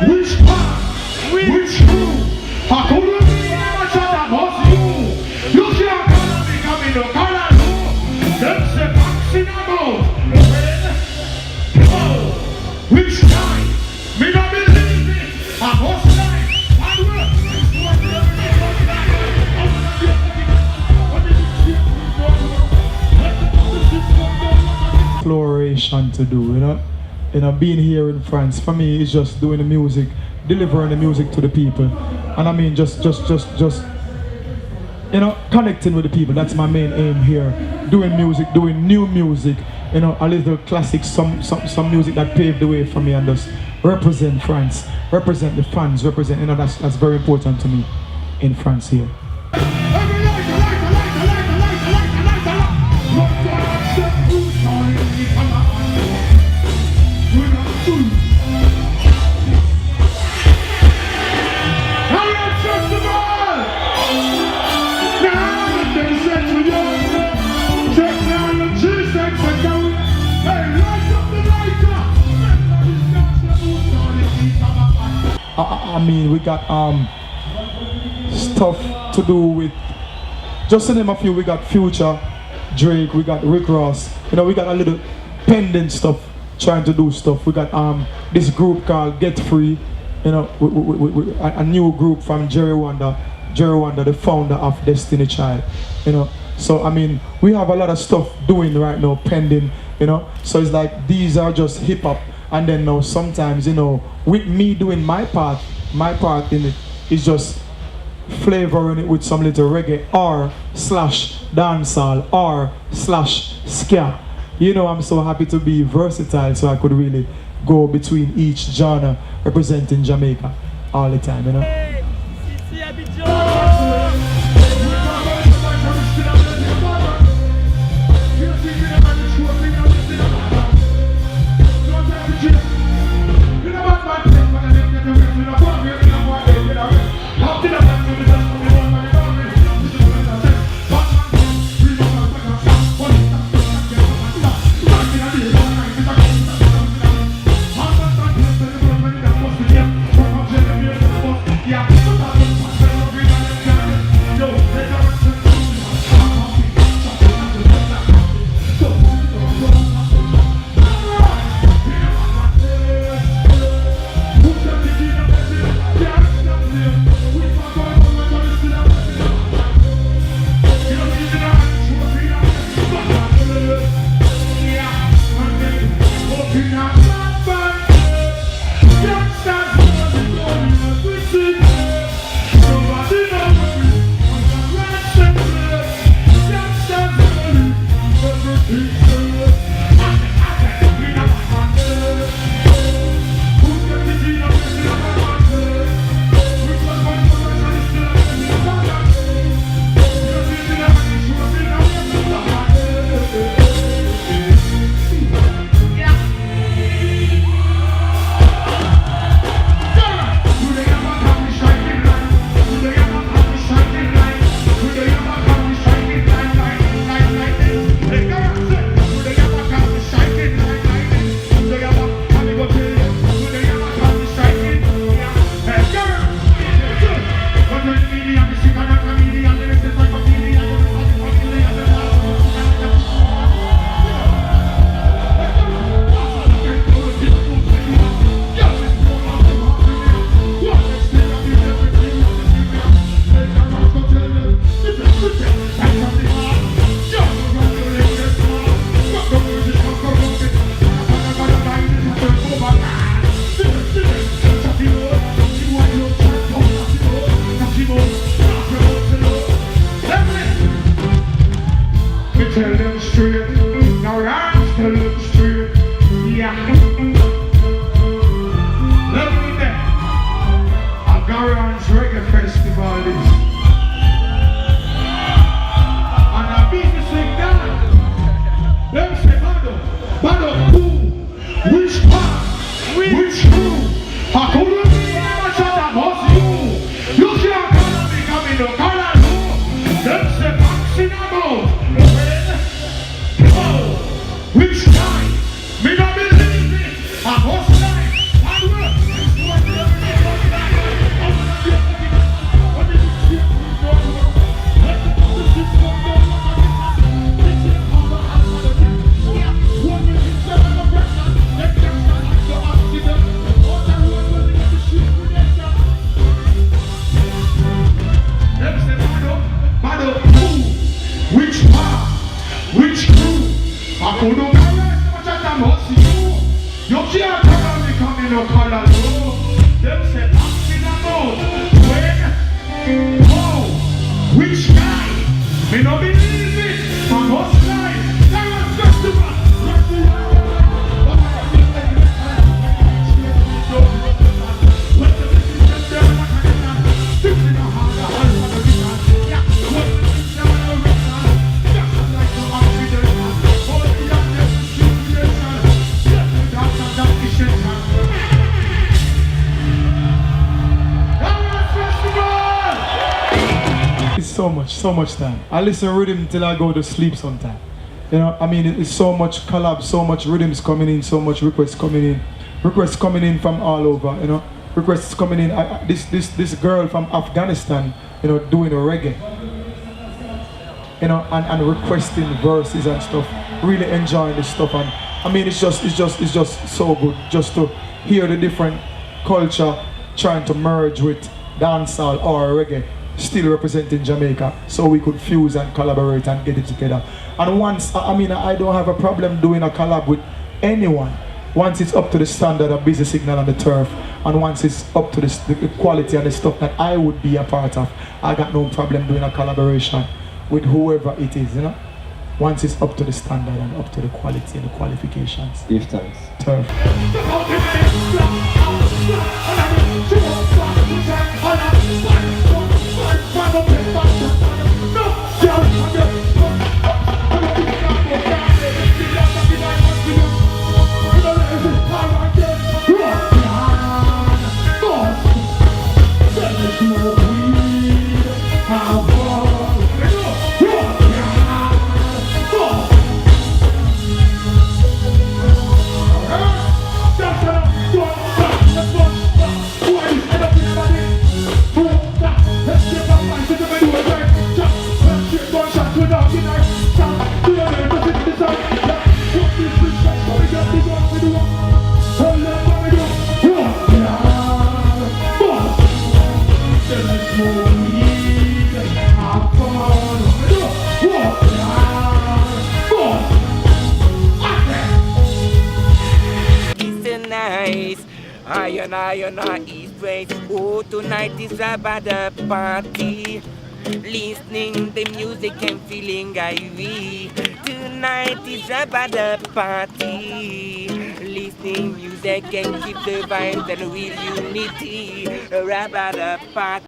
Which part? Which crew? I couldn't be much of that was you. You can't come and become in the color. Them say boxing about. Oh, which time? Me not believe it. I was like, I will. Exploration to do, being here in France for me is just doing the music, delivering the music to the people, and I mean just connecting with the people. That's my main aim here. Doing music, doing new music, a little classic, some music that paved the way for me, and just represent France, represent the fans, represent, that's very important to me in France here. I mean, we got stuff to do with, just to name a few, we got Future, Drake, we got Rick Ross, we got a little pending stuff, trying to do stuff. We got this group called Get Free, a new group from Jerry Wonder, the founder of Destiny Child, So I mean, we have a lot of stuff doing right now, pending, So it's like, these are just hip hop. And then now sometimes, with me doing my part in it is just flavoring it with some little reggae /dancehall /ska. I'm so happy to be versatile, so I could really go between each genre, representing Jamaica all the time, Hey, ici Abidjan. Yeah. no color, no. Them say back in the mouth. When? Oh, which guy? Me no believe it. I must lie. Garance Festival. So much time. I listen rhythm till I go to sleep sometime. You know, I mean, it's so much collab, so much rhythms coming in, so much requests coming in from all over. You know, requests coming in. This girl from Afghanistan, you know, doing a reggae. You know, and requesting verses and stuff. Really enjoying this stuff, and I mean, it's just so good just to hear the different culture trying to merge with dancehall or reggae. Still representing Jamaica, so we could fuse and collaborate and get it together. And once, I mean, I don't have a problem doing a collab with anyone. Once it's up to the standard of Busy Signal and the Turf, and once it's up to the quality and the stuff that I would be a part of, I got no problem doing a collaboration with whoever it is, you know. Once it's up to the standard and up to the quality and the qualifications. Give thanks. Turf. I East West. Oh, tonight is about the party. Listening the music and feeling ivy. Tonight is about the party. Listening music and keep the vibes and real unity. About the party.